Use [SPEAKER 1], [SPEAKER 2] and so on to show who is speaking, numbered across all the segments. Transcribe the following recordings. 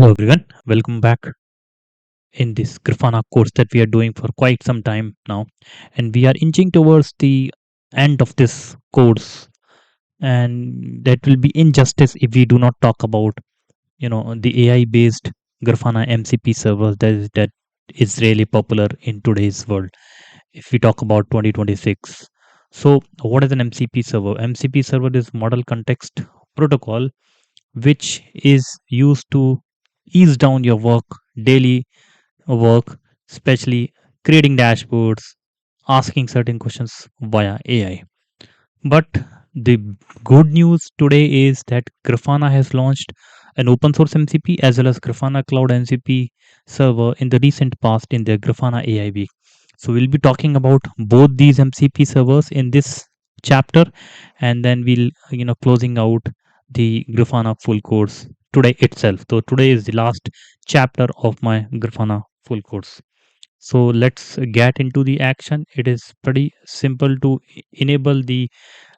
[SPEAKER 1] Hello everyone, welcome back in this Grafana course that we are doing for quite some time now, and we are inching towards the end of this course, and that will be injustice if we do not talk about the AI based Grafana MCP servers that is really popular in today's world. If we talk about 2026, so what is an MCP server? MCP server is model context protocol, which is used to ease down your daily work, especially creating dashboards, asking certain questions via AI. But the good news today is that Grafana has launched an open source MCP as well as Grafana Cloud MCP server in the recent past in their Grafana AI week. So we'll be talking about both these MCP servers in this chapter, and then we'll closing out the Grafana full course today itself. So today is the last chapter of my Grafana full course. So let's get into the action. It is pretty simple to enable the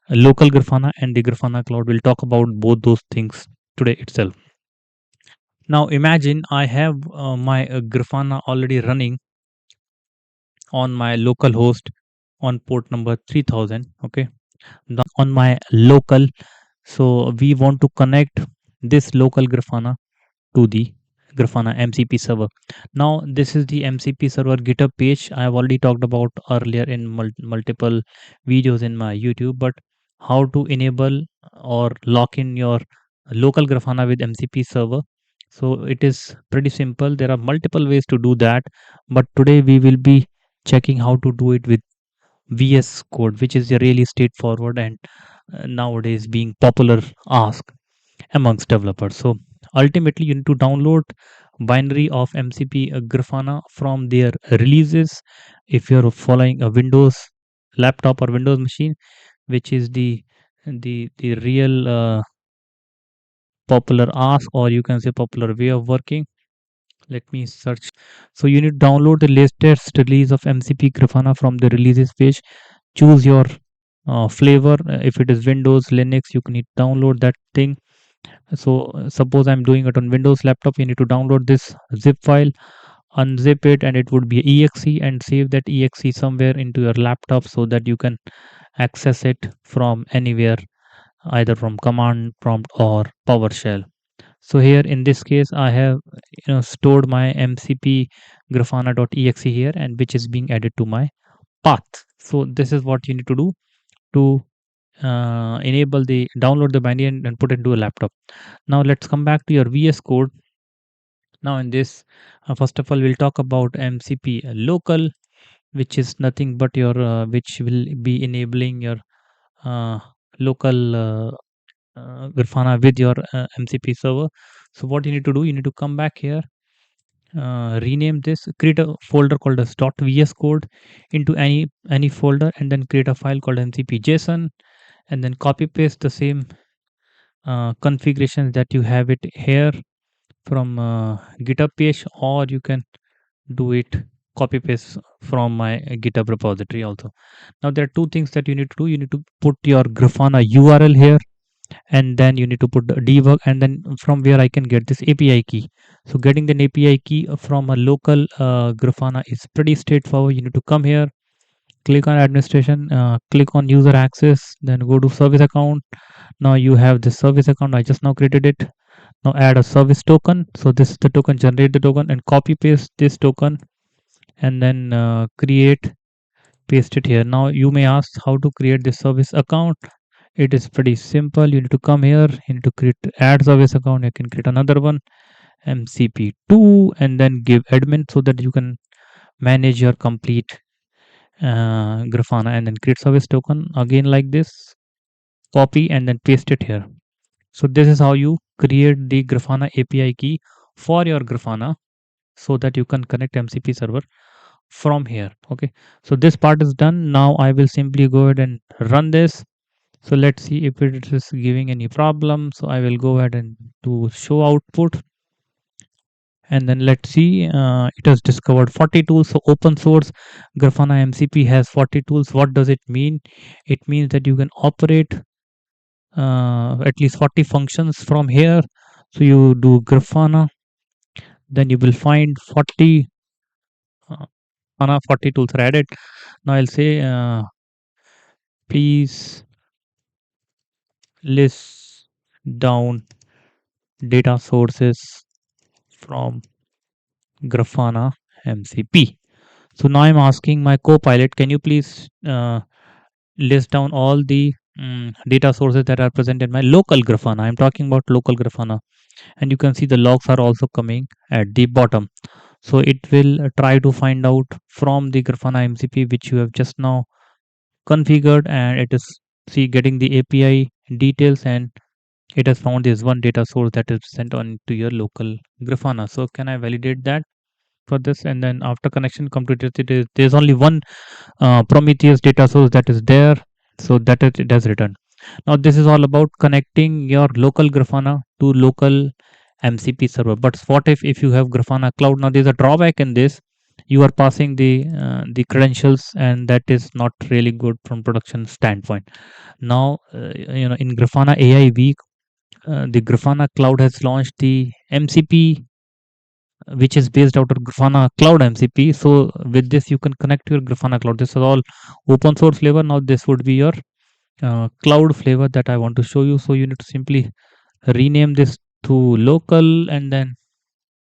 [SPEAKER 1] local Grafana and the Grafana cloud. We'll talk about both those things today itself. Now imagine I have my Grafana already running on my local host on port number 3000. Okay, now on my local, so we want to connect this local Grafana to the Grafana MCP server. Now this is the MCP server GitHub page I have already talked about earlier in multiple videos in my YouTube. But how to enable or lock in your local Grafana with MCP server? So it is pretty simple. There are multiple ways to do that, but today we will be checking how to do it with VS Code, which is a really straightforward and nowadays being popular ask amongst developers. So ultimately you need to download binary of MCP Grafana from their releases. If you're following a Windows laptop or Windows machine, which is the real popular ask, or you can say popular way of working. Let me search. So you need to download the latest release of MCP Grafana from the releases page. Choose your flavor. If it is Windows, Linux, you can need to download that thing. So suppose I'm doing it on Windows laptop, you need to download this zip file, unzip it, and it would be exe, and save that exe somewhere into your laptop so that you can access it from anywhere, either from command prompt or PowerShell. So here in this case I have stored my MCP grafana.exe here, and which is being added to my path. So this is what you need to do to enable the download the binary and put it into a laptop. Now let's come back to your VS Code. Now in this, first of all, we'll talk about MCP local, which is nothing but your which will be enabling your uh, local Grafana with your MCP server. So what you need to do, you need to come back here, rename this, create a folder called as .vs code into any folder, and then create a file called mcp.json, and then copy paste the same configurations that you have it here from GitHub page, or you can do it copy paste from my GitHub repository also. Now there are two things that you need to do. You need to put your Grafana URL here, and then you need to put the debug, and then from where I can get this API key. So getting the API key from a local Grafana is pretty straightforward. You need to come here, click on administration, click on user access, then go to service account. Now you have this service account. I just now created it. Now add a service token. So this is the token, generate the token, and copy paste this token, and then create, paste it here. Now you may ask how to create this service account. It is pretty simple. You need to come here, you need to create add service account. You can create another one, MCP2, and then give admin so that you can manage your complete Grafana, and then create service token again like this, copy and then paste it here. So this is how you create the Grafana API key for your Grafana so that you can connect MCP server from here. Okay, so this part is done. Now I will simply go ahead and run this. So let's see if it is giving any problem. So I will go ahead and do show output, and then let's see, it has discovered 40 tools. So open source Grafana MCP has 40 tools. What does it mean? It means that you can operate at least 40 functions from here. So you do Grafana then you will find 40 uh, 40 tools are added. Now I'll say please list down data sources from Grafana MCP. So now I'm asking my co-pilot, can you please list down all the data sources that are present in my local Grafana? I'm talking about local Grafana, and you can see the logs are also coming at the bottom. So it will try to find out from the Grafana MCP which you have just now configured, and it is see getting the API details, and it has found this one data source that is sent on to your local Grafana. So can I validate that for this? And then after connection completed, there's only one Prometheus data source that is there, so that it has returned. Now this is all about connecting your local Grafana to local MCP server. But what if you have Grafana Cloud? Now there's a drawback in this. You are passing the credentials, and that is not really good from production standpoint. Now in Grafana AI week, the Grafana Cloud has launched the MCP, which is based out of Grafana Cloud MCP. So with this, you can connect your Grafana Cloud. This is all open source flavor. Now this would be your cloud flavor that I want to show you. So you need to simply rename this to local, and then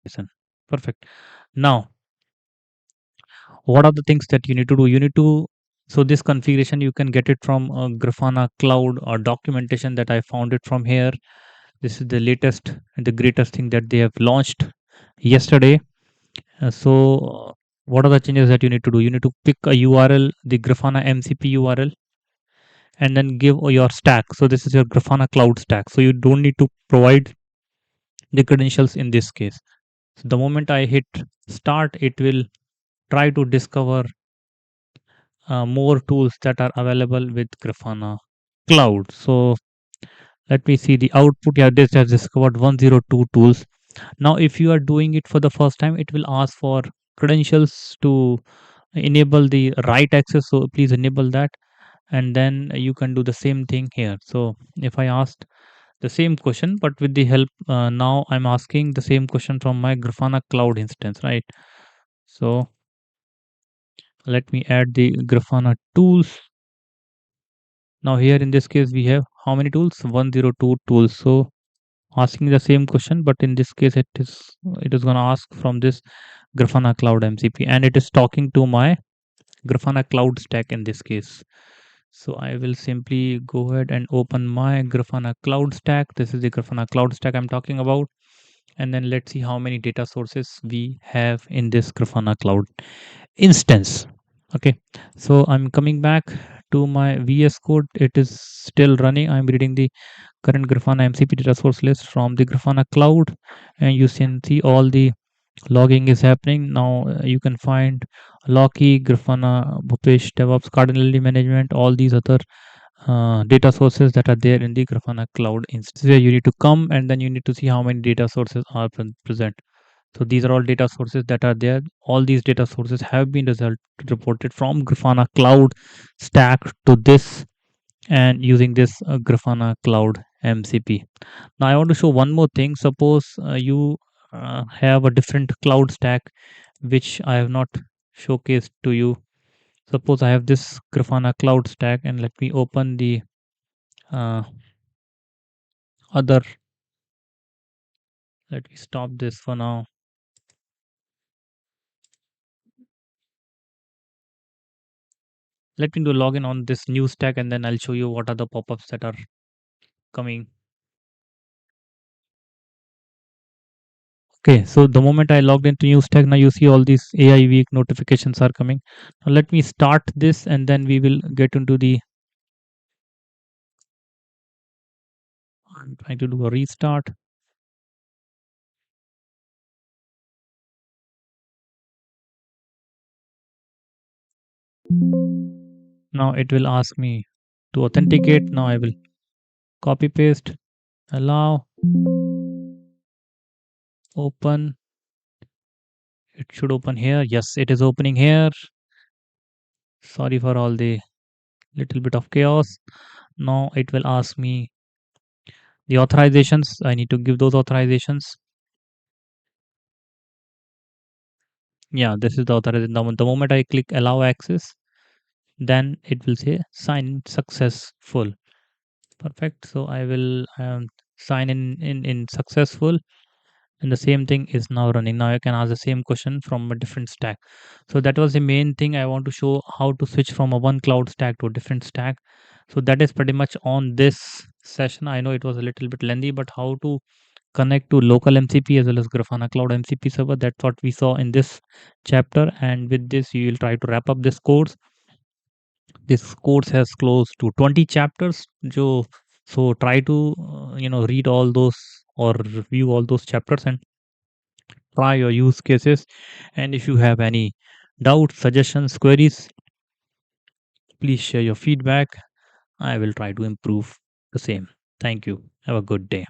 [SPEAKER 1] listen. Perfect. Now, what are the things that you need to do? You need to, so this configuration you can get it from Grafana Cloud or documentation that I found it from here. This is the latest and the greatest thing that they have launched yesterday. So what are the changes that you need to do? You need to pick a URL, the Grafana MCP URL, and then give your stack. So this is your Grafana Cloud stack. So you don't need to provide the credentials in this case. So the moment I hit start, it will try to discover more tools that are available with Grafana Cloud. So let me see the output. Yeah, this has discovered 102 tools. Now, if you are doing it for the first time, it will ask for credentials to enable the write access. So please enable that, and then you can do the same thing here. So if I asked the same question, but with the help, now I'm asking the same question from my Grafana Cloud instance, right? So let me add the Grafana tools. Now here in this case we have how many tools? 102 tools. So asking the same question, but in this case it is going to ask from this Grafana Cloud MCP, and it is talking to my Grafana Cloud stack in this case. So I will simply go ahead and open my Grafana Cloud stack. This is the Grafana Cloud stack I'm talking about. And then let's see how many data sources we have in this Grafana Cloud instance. Okay, so I'm coming back to my VS Code. It is still running. I'm reading the current Grafana MCP data source list from the Grafana Cloud, and you can see all the logging is happening. Now you can find Loki, Grafana, Bhupesh, DevOps, Cardinality Management, all these other data sources that are there in the Grafana Cloud instance, where you need to come and then you need to see how many data sources are present. So these are all data sources that are there. All these data sources have been reported from Grafana Cloud stack to this, and using this Grafana Cloud MCP. Now I want to show one more thing. Suppose you have a different cloud stack which I have not showcased to you. Suppose I have this Grafana Cloud stack, and let me open the uh, other. Let me stop this for now. Let me do login on this new stack, and then I'll show you what are the pop-ups that are coming. Okay, so the moment I logged into new stack, now you see all these AI week notifications are coming. Now let me start this, and then we will get into the. I'm trying to do a restart. Now it will ask me to authenticate. Now I will copy paste, allow, open. It should open here. Yes, it is opening here. Sorry for all the little bit of chaos. Now it will ask me the authorizations. I need to give those authorizations. Yeah, this is the authorization. The moment I click allow access, then it will say sign successful. Perfect. So I will sign in successful, and the same thing is now running. Now I can ask the same question from a different stack. So that was the main thing I want to show, how to switch from a one cloud stack to a different stack. So that is pretty much on this session. I know it was a little bit lengthy, but how to connect to local MCP as well as Grafana Cloud MCP server, that's what we saw in this chapter. And with this, you will try to wrap up this course. This course has close to 20 chapters. So try to read all those or review all those chapters and try your use cases. And if you have any doubts, suggestions, queries, please share your feedback. I will try to improve the same. Thank you. Have a good day.